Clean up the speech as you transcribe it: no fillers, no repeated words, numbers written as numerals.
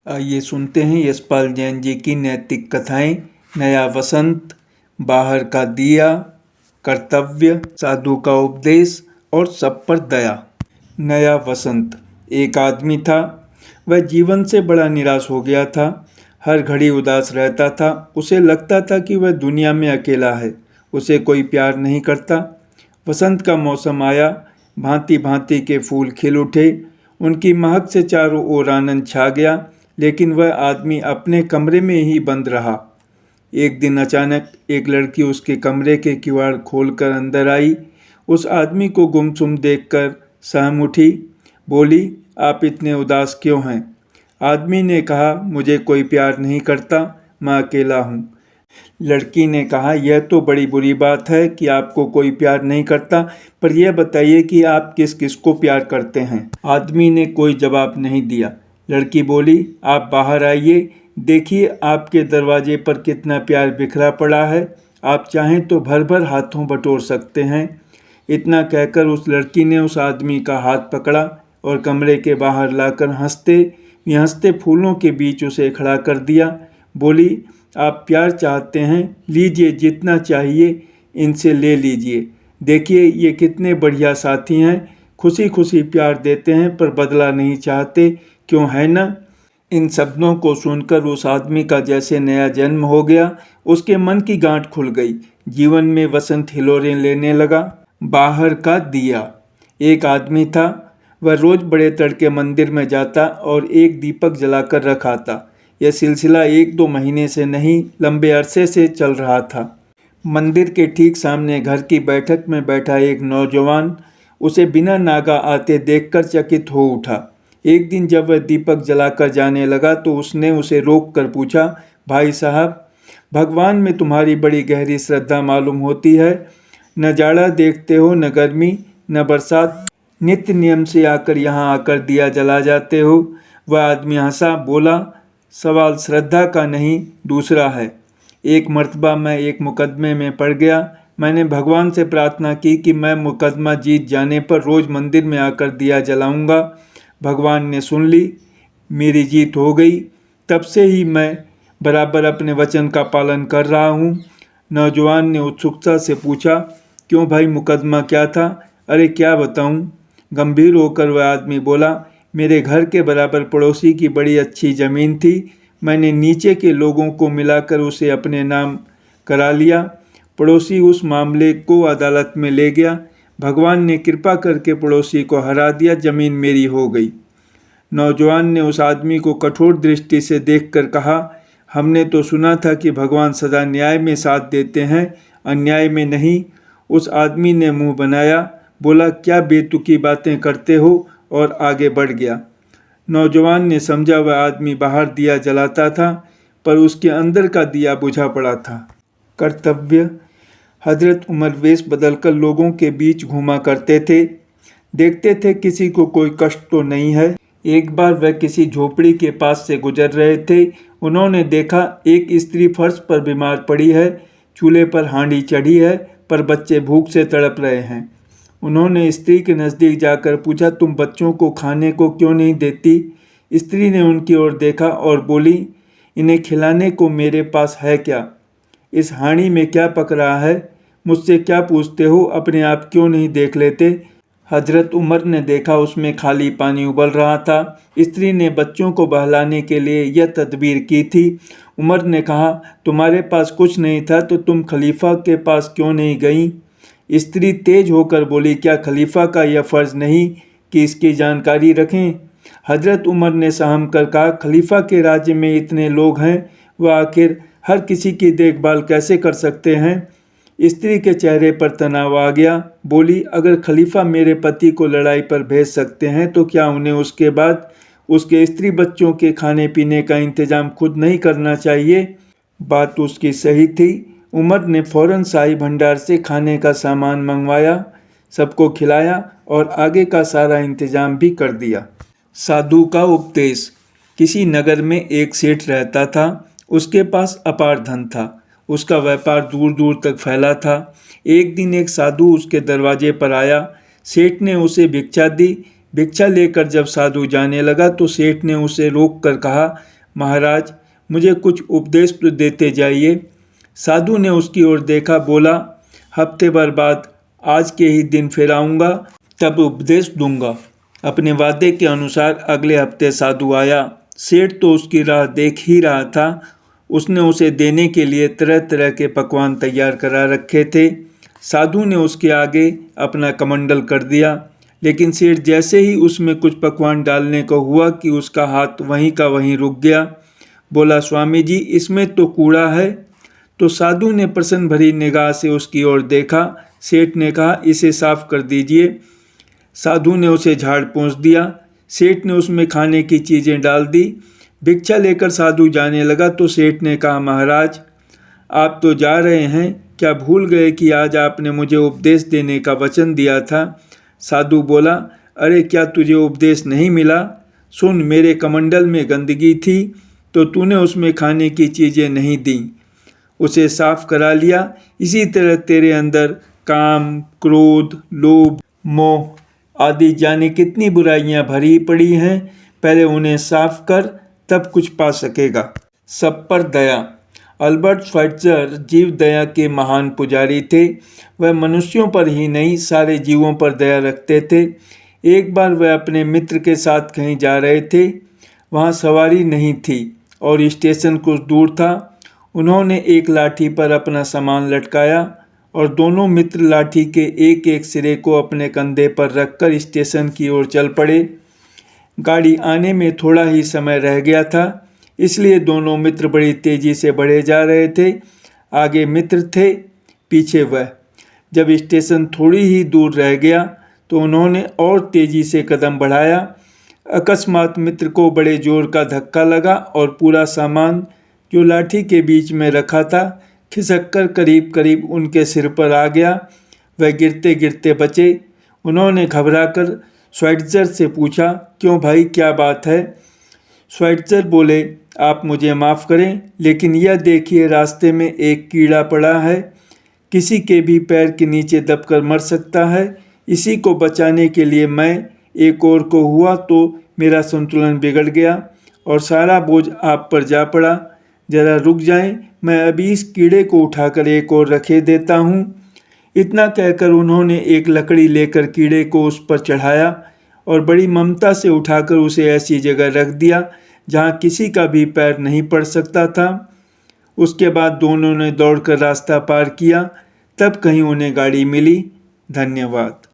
आइए सुनते हैं यशपाल जैन जी की नैतिक कथाएं। नया वसंत, बाहर का दिया, कर्तव्य, साधु का उपदेश और सब पर दया। नया वसंत। एक आदमी था। वह जीवन से बड़ा निराश हो गया था। हर घड़ी उदास रहता था। उसे लगता था कि वह दुनिया में अकेला है, उसे कोई प्यार नहीं करता। वसंत का मौसम आया। भांति भांति के फूल खिल उठे। उनकी महक से चारों ओर आनंद छा गया। लेकिन वह आदमी अपने कमरे में ही बंद रहा। एक दिन अचानक एक लड़की उसके कमरे के किवाड़ खोलकर अंदर आई। उस आदमी को गुमसुम देखकर सहम उठी। बोली, आप इतने उदास क्यों हैं? आदमी ने कहा, मुझे कोई प्यार नहीं करता, मैं अकेला हूँ। लड़की ने कहा, यह तो बड़ी बुरी बात है कि आपको कोई प्यार नहीं करता, पर यह बताइए कि आप किस किस को प्यार करते हैं। आदमी ने कोई जवाब नहीं दिया। लड़की बोली, आप बाहर आइए, देखिए आपके दरवाजे पर कितना प्यार बिखरा पड़ा है, आप चाहें तो भर भर हाथों बटोर सकते हैं। इतना कहकर उस लड़की ने उस आदमी का हाथ पकड़ा और कमरे के बाहर लाकर हंसते फूलों के बीच उसे खड़ा कर दिया। बोली, आप प्यार चाहते हैं, लीजिए, जितना चाहिए इनसे ले लीजिए। देखिए ये कितने बढ़िया साथी हैं, खुशी खुशी प्यार देते हैं पर बदला नहीं चाहते, क्यों है ना? इन शब्दों को सुनकर उस आदमी का जैसे नया जन्म हो गया। उसके मन की गांठ खुल गई। जीवन में वसंत हिलोरें लेने लगा। बाहर का दिया। एक आदमी था। वह रोज बड़े तड़के मंदिर में जाता और एक दीपक जलाकर रखाता। यह सिलसिला 1-2 महीने से नहीं, लंबे अरसे से चल रहा था। मंदिर के ठीक सामने घर की बैठक में बैठा एक नौजवान उसे बिना नागा आते देखकर चकित हो उठा। एक दिन जब वह दीपक जलाकर जाने लगा तो उसने उसे रोक कर पूछा, भाई साहब, भगवान में तुम्हारी बड़ी गहरी श्रद्धा मालूम होती है। न जाड़ा देखते हो, न गर्मी, न बरसात, नित्य नियम से यहाँ आकर दिया जला जाते हो। वह आदमी हंसा, बोला, सवाल श्रद्धा का नहीं, दूसरा है। एक मर्तबा मैं एक मुकदमे में पड़ गया। मैंने भगवान से प्रार्थना की कि मैं मुकदमा जीत जाने पर रोज़ मंदिर में आकर दिया जलाऊंगा। भगवान ने सुन ली, मेरी जीत हो गई। तब से ही मैं बराबर अपने वचन का पालन कर रहा हूँ। नौजवान ने उत्सुकता से पूछा, क्यों भाई, मुकदमा क्या था? अरे क्या बताऊँ? गंभीर होकर वह आदमी बोला, मेरे घर के बराबर पड़ोसी की बड़ी अच्छी ज़मीन थी। मैंने नीचे के लोगों को मिलाकर उसे अपने नाम करा लिया। पड़ोसी उस मामले को अदालत में ले गया। भगवान ने कृपा करके पड़ोसी को हरा दिया, ज़मीन मेरी हो गई। नौजवान ने उस आदमी को कठोर दृष्टि से देखकर कहा, हमने तो सुना था कि भगवान सदा न्याय में साथ देते हैं, अन्याय में नहीं। उस आदमी ने मुंह बनाया, बोला, क्या बेतुकी बातें करते हो, और आगे बढ़ गया। नौजवान ने समझा वह आदमी बाहर दिया जलाता था, पर उसके अंदर का दिया बुझा पड़ा था। कर्तव्य। हजरत उमर वेश बदलकर लोगों के बीच घूमा करते थे। देखते थे किसी को कोई कष्ट तो नहीं है। एक बार वह किसी झोपड़ी के पास से गुजर रहे थे। उन्होंने देखा एक स्त्री फर्श पर बीमार पड़ी है, चूल्हे पर हांडी चढ़ी है, पर बच्चे भूख से तड़प रहे हैं। उन्होंने स्त्री के नज़दीक जाकर पूछा, तुम बच्चों को खाने को क्यों नहीं देती? स्त्री ने उनकी ओर देखा और बोली, इन्हें खिलाने को मेरे पास है क्या? इस हांडी में क्या पक रहा है? मुझसे क्या पूछते हो? अपने आप क्यों नहीं देख लेते? हजरत उमर ने देखा उसमें खाली पानी उबल रहा था। स्त्री ने बच्चों को बहलाने के लिए यह तदबीर की थी। उमर ने कहा, तुम्हारे पास कुछ नहीं था तो तुम खलीफा के पास क्यों नहीं गई? स्त्री तेज होकर बोली, क्या खलीफा का यह फ़र्ज़ नहीं कि इसकी जानकारी रखें? हजरत उमर ने सहम कर कहा, खलीफा के राज्य में इतने लोग हैं, वह आखिर हर किसी की देखभाल कैसे कर सकते हैं? स्त्री के चेहरे पर तनाव आ गया। बोली, अगर खलीफा मेरे पति को लड़ाई पर भेज सकते हैं तो क्या उन्हें उसके बाद उसके स्त्री बच्चों के खाने पीने का इंतजाम खुद नहीं करना चाहिए? बात उसकी सही थी। उमर ने फौरन शाही भंडार से खाने का सामान मंगवाया, सबको खिलाया और आगे का सारा इंतजाम भी कर दिया। साधु का उपदेश। किसी नगर में एक सेठ रहता था। उसके पास अपार धन था। उसका व्यापार दूर दूर तक फैला था। एक दिन एक साधु उसके दरवाजे पर आया। सेठ ने उसे भिक्षा दी। भिक्षा लेकर जब साधु जाने लगा तो सेठ ने उसे रोक कर कहा, महाराज, मुझे कुछ उपदेश तो देते जाइए। साधु ने उसकी ओर देखा, बोला, हफ्ते भर बाद आज के ही दिन फिर आऊँगा, तब उपदेश दूंगा। अपने वादे के अनुसार अगले हफ्ते साधु आया। सेठ तो उसकी राह देख ही रहा था। उसने उसे देने के लिए तरह तरह के पकवान तैयार करा रखे थे। साधु ने उसके आगे अपना कमंडल कर दिया, लेकिन सेठ जैसे ही उसमें कुछ पकवान डालने को हुआ कि उसका हाथ वहीं का वहीं रुक गया। बोला, स्वामी जी, इसमें तो कूड़ा है। तो साधु ने प्रसन्न भरी निगाह से उसकी ओर देखा। सेठ ने कहा, इसे साफ कर दीजिए। साधु ने उसे झाड़ पोंछ दिया। सेठ ने उसमें खाने की चीज़ें डाल दी। भिक्षा लेकर साधु जाने लगा तो सेठ ने कहा, महाराज, आप तो जा रहे हैं, क्या भूल गए कि आज आपने मुझे उपदेश देने का वचन दिया था? साधु बोला, अरे क्या तुझे उपदेश नहीं मिला? सुन, मेरे कमंडल में गंदगी थी तो तूने उसमें खाने की चीज़ें नहीं दी, उसे साफ करा लिया। इसी तरह तेरे अंदर काम, क्रोध, लोभ, मोह आदि जाने कितनी बुराइयां भरी पड़ी हैं। पहले उन्हें साफ कर, तब कुछ पा सकेगा। सब पर दया। अल्बर्ट श्वाइट्ज़र जीव दया के महान पुजारी थे। वह मनुष्यों पर ही नहीं, सारे जीवों पर दया रखते थे। एक बार वह अपने मित्र के साथ कहीं जा रहे थे। वहाँ सवारी नहीं थी और स्टेशन कुछ दूर था। उन्होंने एक लाठी पर अपना सामान लटकाया और दोनों मित्र लाठी के एक एक सिरे को अपने कंधे पर रखकर स्टेशन की ओर चल पड़े। गाड़ी आने में थोड़ा ही समय रह गया था, इसलिए दोनों मित्र बड़ी तेजी से बढ़े जा रहे थे। आगे मित्र थे, पीछे वह। जब स्टेशन थोड़ी ही दूर रह गया तो उन्होंने और तेजी से कदम बढ़ाया। अकस्मात मित्र को बड़े जोर का धक्का लगा और पूरा सामान जो लाठी के बीच में रखा था खिसककर करीब करीब उनके सिर पर आ गया। वह गिरते गिरते बचे। उन्होंने घबराकर श्वाइट्ज़र से पूछा, क्यों भाई, क्या बात है? श्वाइट्ज़र बोले, आप मुझे माफ़ करें, लेकिन यह देखिए, रास्ते में एक कीड़ा पड़ा है, किसी के भी पैर के नीचे दबकर मर सकता है। इसी को बचाने के लिए मैं एक और को हुआ तो मेरा संतुलन बिगड़ गया और सारा बोझ आप पर जा पड़ा। ज़रा रुक जाएं, मैं अभी इस कीड़े को उठाकर एक और रखे देता हूँ। इतना कहकर उन्होंने एक लकड़ी लेकर कीड़े को उस पर चढ़ाया और बड़ी ममता से उठाकर उसे ऐसी जगह रख दिया जहाँ किसी का भी पैर नहीं पड़ सकता था। उसके बाद दोनों ने दौड़कर रास्ता पार किया, तब कहीं उन्हें गाड़ी मिली। धन्यवाद।